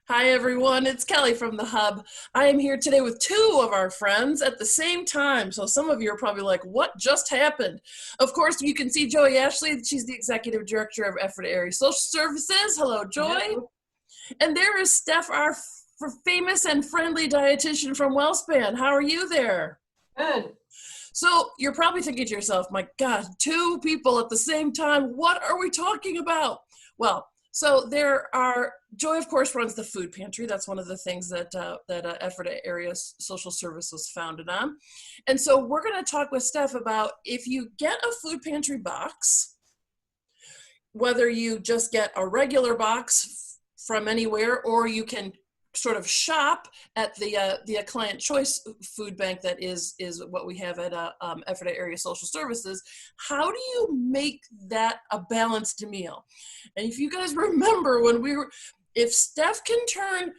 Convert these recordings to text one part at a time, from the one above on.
Hi everyone, it's Kelly from the Hub. I am here today with two of our friends at the same time. So some of you are probably like, what just happened? Of course, you can see Joy Ashley. She's the Executive Director of Ephrata Area Social Services. Hello, Joy. Hello. And there is Steph, our famous and friendly dietitian from WellSpan. How are you there? Good. So you're probably thinking to yourself, my God, two people at the same time. What are we talking about? Well, so there are, Joy, of course, runs the Food Pantry. That's one of the things that Ephrata Area Social Service was founded on. And so we're going to talk with Steph about if you get a Food Pantry box, whether you just get a regular box from anywhere or you can sort of shop at the client choice food bank that is what we have at Ephrata Area Social Services. How do you make that a balanced meal? And if you guys remember if Steph can turn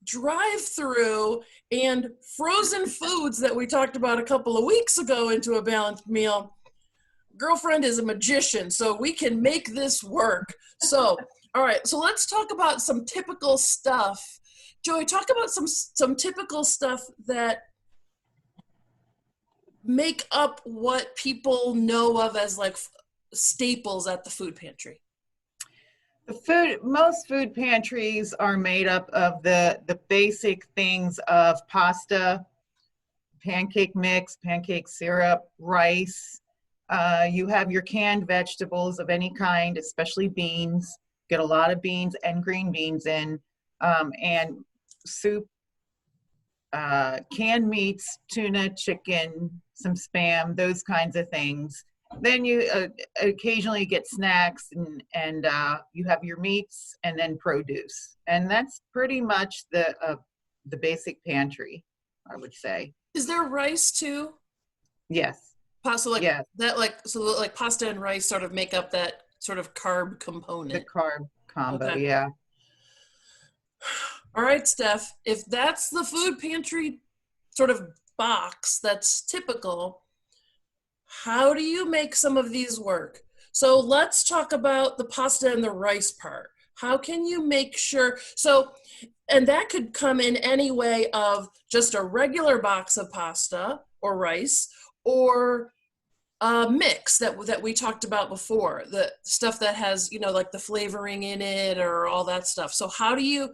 drive-through and frozen foods that we talked about a couple of weeks ago into a balanced meal, girlfriend is a magician, so we can make this work. So, all right, so let's talk about some typical stuff. Joey, talk about some typical stuff that make up what people know of as like staples at the food pantry. Most food pantries are made up of the basic things of pasta, pancake mix, pancake syrup, rice. You have your canned vegetables of any kind, especially beans. Get a lot of beans and green beans in, and soup, canned meats, tuna, chicken, some Spam, those kinds of things. Then you occasionally get snacks and you have your meats and then produce. And that's pretty much the basic pantry, I would say. Is there rice too? Yes. Pasta, like yes. that, like pasta and rice sort of make up that sort of carb component. The carb combo, okay. Yeah. All right, Steph, if that's the food pantry sort of box that's typical, how do you make some of these work? So let's talk about the pasta and the rice part. How can you make sure, and that could come in any way of just a regular box of pasta or rice, or mix that we talked about before, the stuff that has, like the flavoring in it or all that stuff. So how do you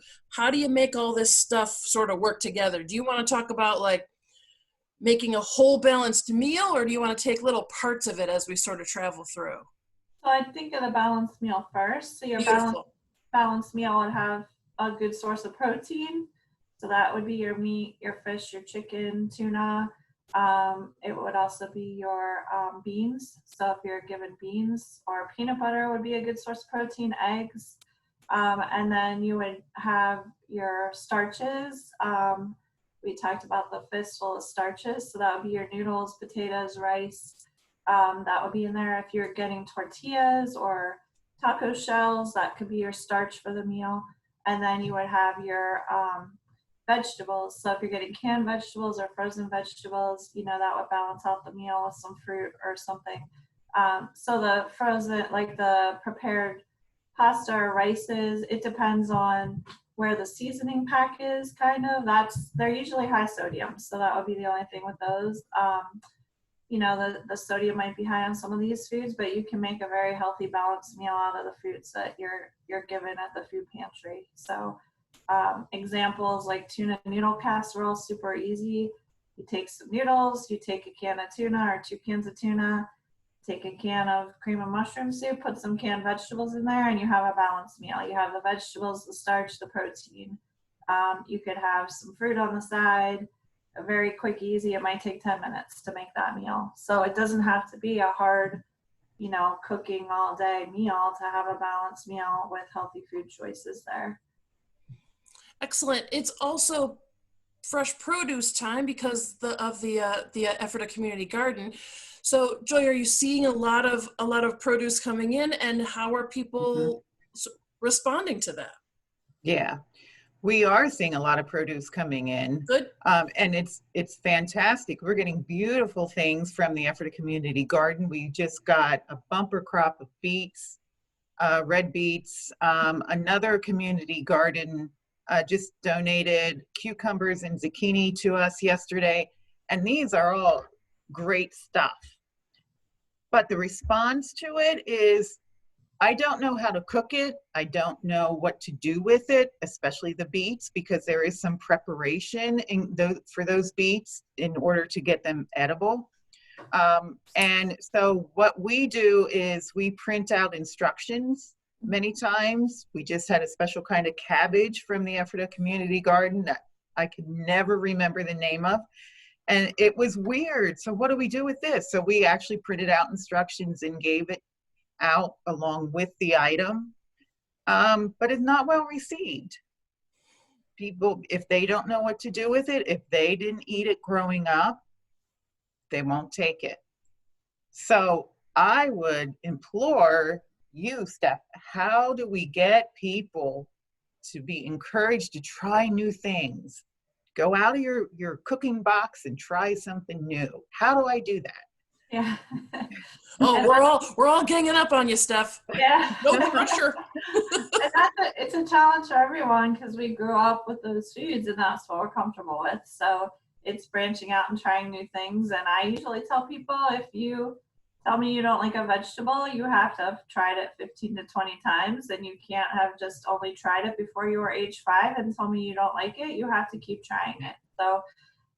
make all this stuff sort of work together? Do you want to talk about like making a whole balanced meal, or do you want to take little parts of it as we sort of travel through? So I'd think of the balanced meal first. So your balanced meal would have a good source of protein. So that would be your meat, your fish, your chicken, tuna. It would also be your beans. So if you're given beans, or peanut butter would be a good source of protein, eggs. And then you would have your starches. We talked about the fistful of starches. So that would be your noodles, potatoes, rice. That would be in there. If you're getting tortillas or taco shells, that could be your starch for the meal. And then you would have your vegetables. So if you're getting canned vegetables or frozen vegetables, that would balance out the meal with some fruit or something. So the frozen, like the prepared pasta or rices, it depends on where the seasoning pack is, they're usually high sodium. So that would be the only thing with those. The sodium might be high on some of these foods, but you can make a very healthy, balanced meal out of the foods that you're given at the food pantry. So examples like tuna noodle casserole, super easy. You take some noodles, you take a can of tuna or 2 cans of tuna, take a can of cream of mushroom soup, put some canned vegetables in there, and you have a balanced meal. You have the vegetables, the starch, the protein. You could have some fruit on the side. A very quick, easy, it might take 10 minutes to make that meal. So it doesn't have to be a hard, cooking all day meal to have a balanced meal with healthy food choices there. Excellent. It's also fresh produce time because of the Ephrata Community Garden. So, Joy, are you seeing a lot of produce coming in, and how are people responding to that? Yeah, we are seeing a lot of produce coming in. Good. And it's fantastic. We're getting beautiful things from the Ephrata Community Garden. We just got a bumper crop of beets, red beets. Another community garden just donated cucumbers and zucchini to us yesterday. And these are all great stuff. But the response to it is, I don't know how to cook it. I don't know what to do with it, especially the beets, because there is some preparation for those beets in order to get them edible. And so what we do is we print out instructions many times. We just had a special kind of cabbage from the Ephrata Community Garden that I could never remember the name of. And it was weird. So what do we do with this? So we actually printed out instructions and gave it out along with the item, but it's not well received. People, if they don't know what to do with it, if they didn't eat it growing up, they won't take it. So I would implore you, Steph, how do we get people to be encouraged to try new things? Go out of your cooking box and try something new. How do I do that? Yeah. Oh, we're all ganging up on you, Steph. Yeah. No pressure. It's a challenge for everyone because we grew up with those foods and that's what we're comfortable with. So it's branching out and trying new things. And I usually tell people, if you tell me you don't like a vegetable, you have to have tried it 15 to 20 times, and you can't have just only tried it before you were age 5 and tell me you don't like it. You have to keep trying it. So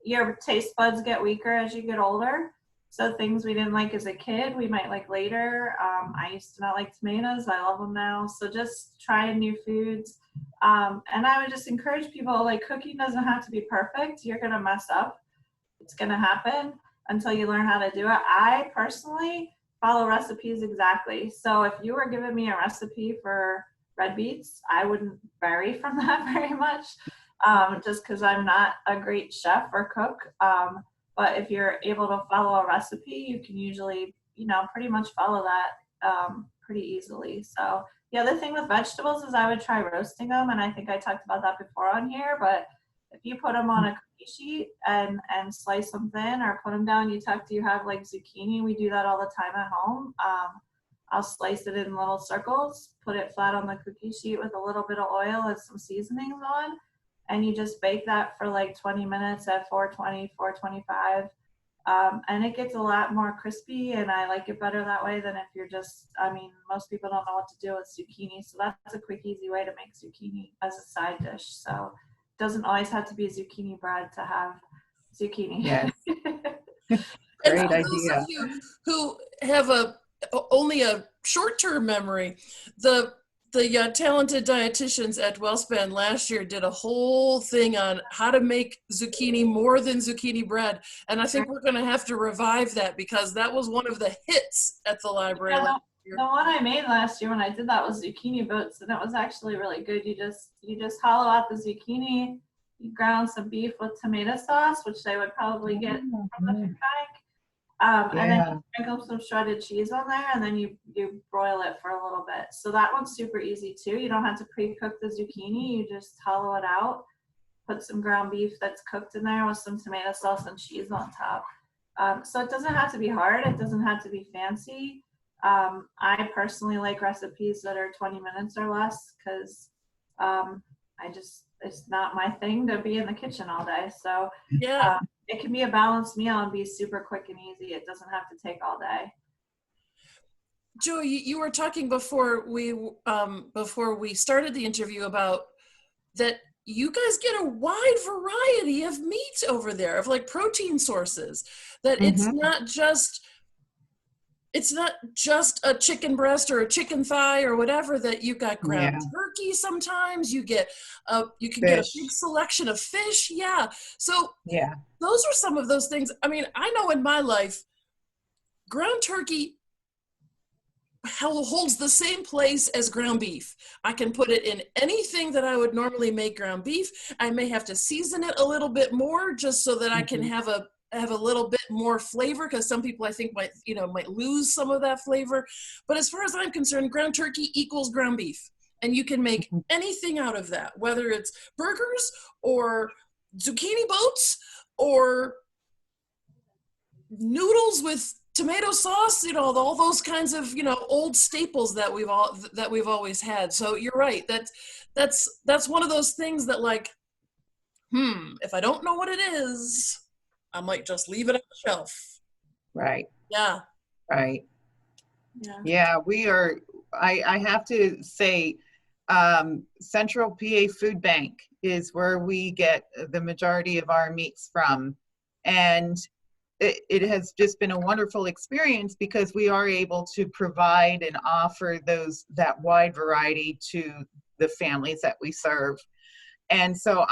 your taste buds get weaker as you get older. So things we didn't like as a kid, we might like later. I used to not like tomatoes. I love them now. So just trying new foods. And I would just encourage people, like, cooking doesn't have to be perfect. You're going to mess up. It's going to happen until you learn how to do it. I personally follow recipes exactly. So if you were giving me a recipe for red beets, I wouldn't vary from that very much, just because I'm not a great chef or cook. But if you're able to follow a recipe, you can usually, pretty much follow that pretty easily. So the other thing with vegetables is I would try roasting them. And I think I talked about that before on here, but if you put them on a cookie sheet and slice them thin or put them down, you have like zucchini. We do that all the time at home. I'll slice it in little circles, put it flat on the cookie sheet with a little bit of oil and some seasonings on. And you just bake that for like 20 minutes at 420, 425. And it gets a lot more crispy, and I like it better that way than if you're most people don't know what to do with zucchini. So that's a quick, easy way to make zucchini as a side dish. So it doesn't always have to be zucchini bread to have zucchini. Yes. Great idea. Those of you who have only a short-term memory, the talented dietitians at WellSpan last year did a whole thing on how to make zucchini more than zucchini bread. And I think we're going to have to revive that because that was one of the hits at the library last year. The one I made last year when I did that was zucchini boats, and it was actually really good. You just hollow out the zucchini, you ground some beef with tomato sauce, which they would probably get from the food bank. And then you sprinkle some shredded cheese on there, and then you broil it for a little bit. So that one's super easy too. You don't have to pre-cook the zucchini. You just hollow it out, put some ground beef that's cooked in there with some tomato sauce and cheese on top. So it doesn't have to be hard. It doesn't have to be fancy. I personally like recipes that are 20 minutes or less because it's not my thing to be in the kitchen all day. So yeah. It can be a balanced meal and be super quick and easy. It doesn't have to take all day. Joy, you were talking before we started the interview about that you guys get a wide variety of meat over there, of like protein sources, that it's not just a chicken breast or a chicken thigh or whatever, that you got ground turkey sometimes, you can get a big selection of fish. Yeah. So those are some of those things. I mean, I know in my life, ground turkey holds the same place as ground beef. I can put it in anything that I would normally make ground beef. I may have to season it a little bit more just so that I can have a little bit more flavor, because some people I think might lose some of that flavor. But as far as I'm concerned, ground turkey equals ground beef. And you can make anything out of that, whether it's burgers or zucchini boats or noodles with tomato sauce, you know, all those kinds of, you know, old staples that we've always had. So you're right. That's one of those things that, like, if I don't know what it is, I might just leave it on the shelf. Right. Yeah. Right. Yeah. Yeah, we are, I have to say, Central PA Food Bank is where we get the majority of our meats from. And it has just been a wonderful experience because we are able to provide and offer that wide variety to the families that we serve. And so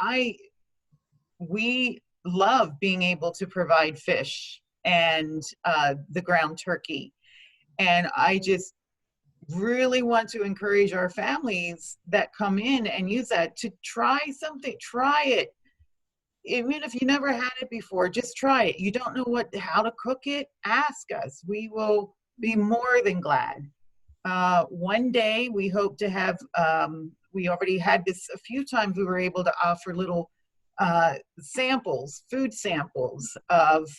we love being able to provide fish and the ground turkey. And I just really want to encourage our families that come in and use that to try something. Try it. Even if you never had it before, just try it. You don't know how to cook it, ask us. We will be more than glad. One day we hope to have, we already had this a few times, we were able to offer little food samples of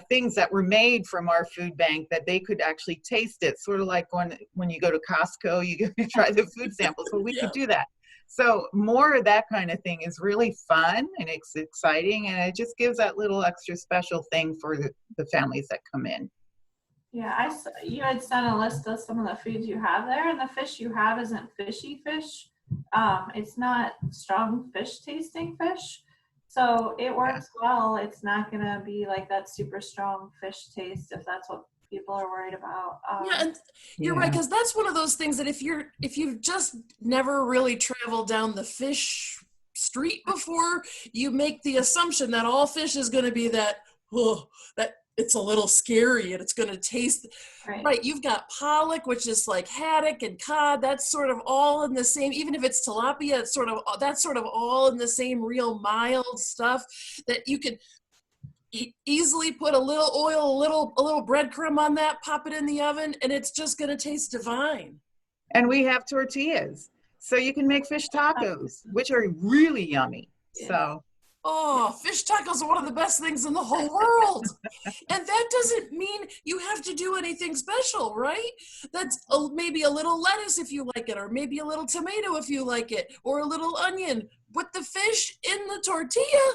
things that were made from our food bank that they could actually taste it. Sort of like when you go to Costco, you go to try the food samples. Well, we could do that. So more of that kind of thing is really fun and it's exciting, and it just gives that little extra special thing for the families that come in. Yeah, you had sent a list of some of the foods you have there, and the fish you have isn't fishy fish. It's not strong fish tasting fish. So it works well. It's not going to be like that super strong fish taste if that's what people are worried about. And you're right, because that's one of those things that if you've just never really traveled down the fish street before, you make the assumption that all fish is going to be that it's a little scary and it's going to taste right. You've got pollock, which is like haddock and cod. That's sort of all in the same. Even if it's tilapia, that's sort of all in the same real mild stuff that you could easily put a little oil, a little breadcrumb on that, pop it in the oven, and it's just going to taste divine. And we have tortillas, so you can make fish tacos, which are really yummy. So. Oh, fish tacos are one of the best things in the whole world. And that doesn't mean you have to do anything special, right? That's maybe a little lettuce if you like it, or maybe a little tomato if you like it, or a little onion. Put the fish in the tortilla.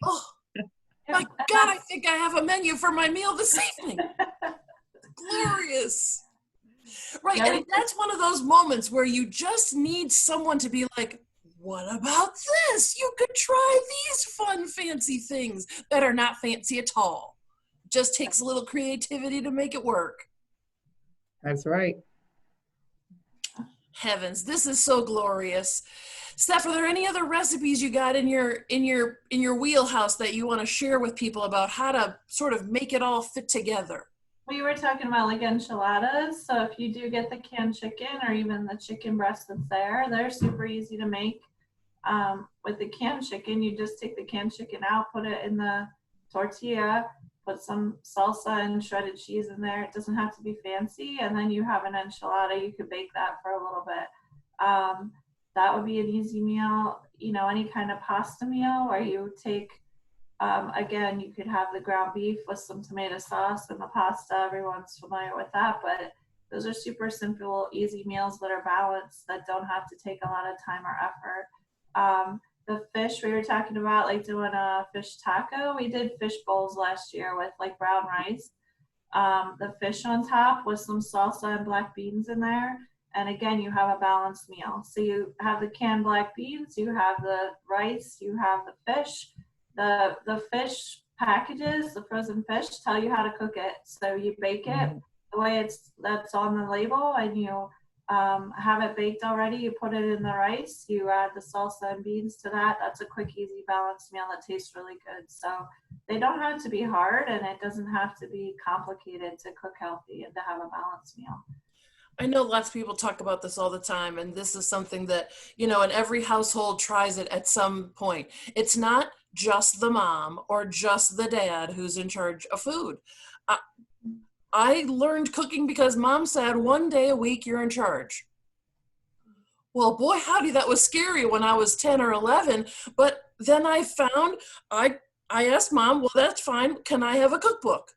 Oh, my God, I think I have a menu for my meal this evening. Glorious. Right, and that's one of those moments where you just need someone to be like, what about this? You could try these fun, fancy things that are not fancy at all. Just takes a little creativity to make it work. That's right. Heavens, this is so glorious. Steph, are there any other recipes you got in your wheelhouse that you want to share with people about how to sort of make it all fit together? We were talking about like enchiladas. So if you do get the canned chicken or even the chicken breast that's there, they're super easy to make. With the canned chicken, you just take the canned chicken out, put it in the tortilla, put some salsa and shredded cheese in there. It doesn't have to be fancy. And then you have an enchilada. You could bake that for a little bit. That would be an easy meal. You know, any kind of pasta meal where you take, again, you could have the ground beef with some tomato sauce and the pasta. Everyone's familiar with that, but those are super simple, easy meals that are balanced, that don't have to take a lot of time or effort. The fish we were talking about, like doing a fish taco. We did fish bowls last year with like brown rice. The fish on top with some salsa and black beans in there. And again, you have a balanced meal. So you have the canned black beans, you have the rice, you have the fish. The fish packages, the frozen fish, tell you how to cook it. So you bake it the way that's on the label, and you have it baked already. You put it in the rice, you add the salsa and beans to that. That's a quick, easy, balanced meal that tastes really good. So they don't have to be hard, and it doesn't have to be complicated to cook healthy and to have a balanced meal. I know lots of people talk about this all the time, and this is something that, you know, and every household tries it at some point. It's not just the mom or just the dad who's in charge of food. I learned cooking because mom said 1 day a week you're in charge. Well, boy, howdy, that was scary when I was 10 or 11. But then I found, I asked mom, well, that's fine. Can I have a cookbook?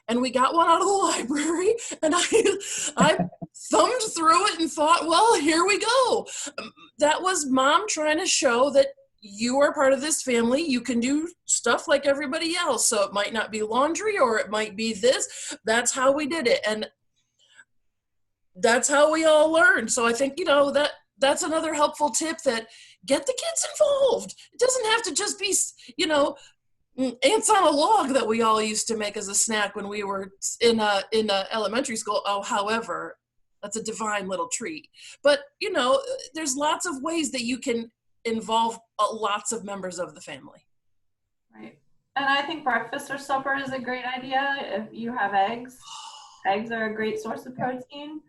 and we got one out of the library, and I thumbed through it and thought, well, here we go. That was Mom trying to show that you are part of this family. You can do stuff like everybody else. So it might not be laundry, or it might be this. That's how we did it. And that's how we all learned. So I think, that's another helpful tip, that get the kids involved. It doesn't have to just be, ants on a log that we all used to make as a snack when we were in elementary school. Oh, however, that's a divine little treat. But, there's lots of ways that you can involve lots of members of the family. Right. And I think breakfast or supper is a great idea. If you have eggs, eggs are a great source of protein.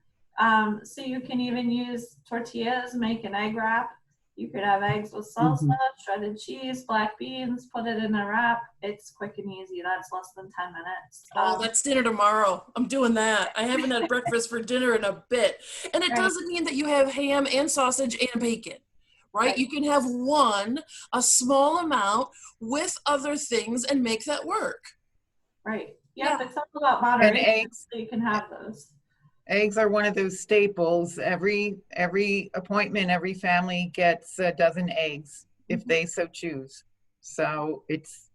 So you can even use tortillas, make an egg wrap. You could have eggs with salsa, shredded cheese, black beans, put it in a wrap. It's quick and easy. That's less than 10 minutes. That's dinner tomorrow. I'm doing that. I haven't had breakfast for dinner in a bit. And it doesn't mean that you have ham and sausage and bacon, right? You can have a small amount with other things and make that work. Right. Yeah. It's all about moderation. And eggs, so you can have those. Eggs are one of those staples. Every appointment, every family gets a dozen eggs if they so choose. So it's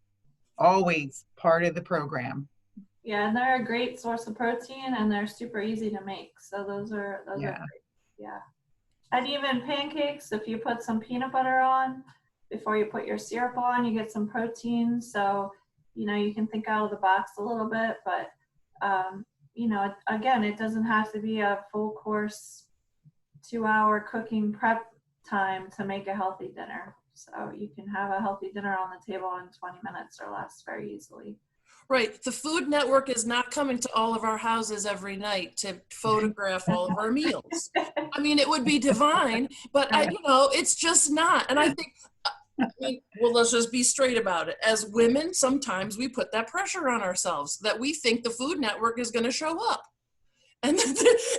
always part of the program. Yeah, and they're a great source of protein, and they're super easy to make. So those are great. Yeah. And even pancakes, if you put some peanut butter on before you put your syrup on, you get some protein. So, you can think out of the box a little bit, but again, it doesn't have to be a full course 2-hour cooking prep time to make a healthy dinner. So you can have a healthy dinner on the table in 20 minutes or less very easily. Right. The Food Network is not coming to all of our houses every night to photograph all of our meals. I mean, it would be divine, but it's just not. And I think, let's just be straight about it. As women, sometimes we put that pressure on ourselves that we think the Food Network is going to show up. And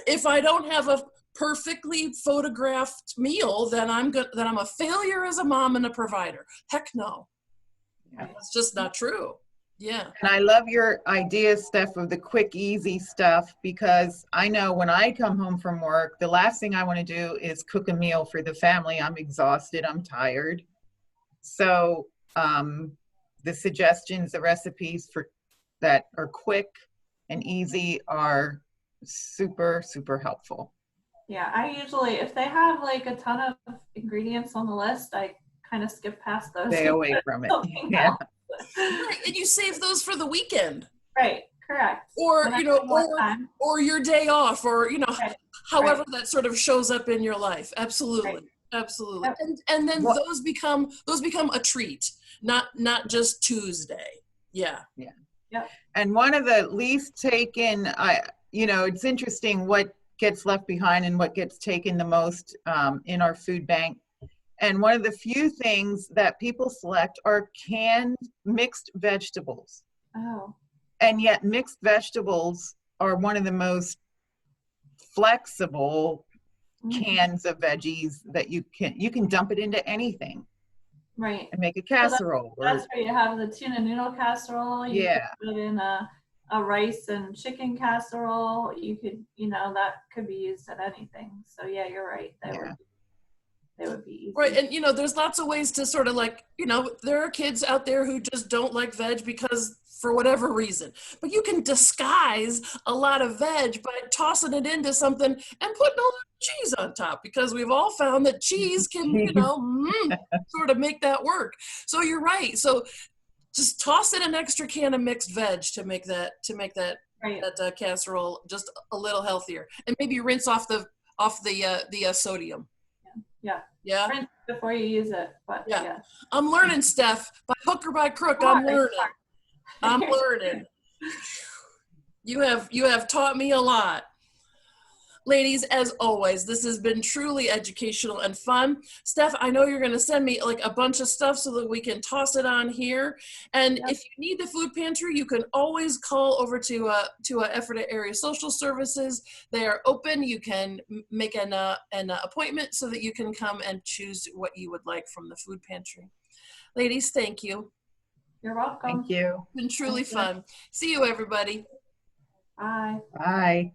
if I don't have a perfectly photographed meal, then I'm a failure as a mom and a provider. Heck no. That's just not true. Yeah. And I love your idea, Steph, of the quick, easy stuff, because I know when I come home from work, the last thing I want to do is cook a meal for the family. I'm exhausted. I'm tired. So the suggestions, the recipes that are quick and easy are super, super helpful. Yeah, I usually, if they have like a ton of ingredients on the list, I kind of skip past those. Stay away from it. Yeah. Right, and you save those for the weekend. Right, correct. Or, or your day off, or, however that sort of shows up in your life. Absolutely. Right. Absolutely. Yep. And then those become a treat, not just Tuesday. Yeah. Yeah. Yep. And one of the least taken, it's interesting what gets left behind and what gets taken the most in our food bank. And one of the few things that people select are canned mixed vegetables. Oh. And yet mixed vegetables are one of the most flexible cans of veggies that you can dump it into anything. Right. And make a casserole. So that's where you have the tuna noodle casserole. You could put it in a rice and chicken casserole. You could, that could be used in anything. So yeah, you're right. They would be easy. Right. And, there's lots of ways to sort of there are kids out there who just don't like veg because for whatever reason, but you can disguise a lot of veg by tossing it into something and putting a little cheese on top, because we've all found that cheese can, sort of make that work. So you're right. So just toss in an extra can of mixed veg to make that right. that casserole just a little healthier, and maybe rinse off the sodium. Yeah. Rinse before you use it. But yeah. I'm learning, Steph. By hook or by crook, I'm learning. You have taught me a lot. Ladies, as always, this has been truly educational and fun. Steph, I know you're going to send me like a bunch of stuff so that we can toss it on here. And if you need the food pantry, you can always call over to Ephrata Area Social Services. They are open. You can make an appointment so that you can come and choose what you would like from the food pantry. Ladies, thank you. You're welcome. Thank you. It's been truly fun. See you, everybody. Bye. Bye.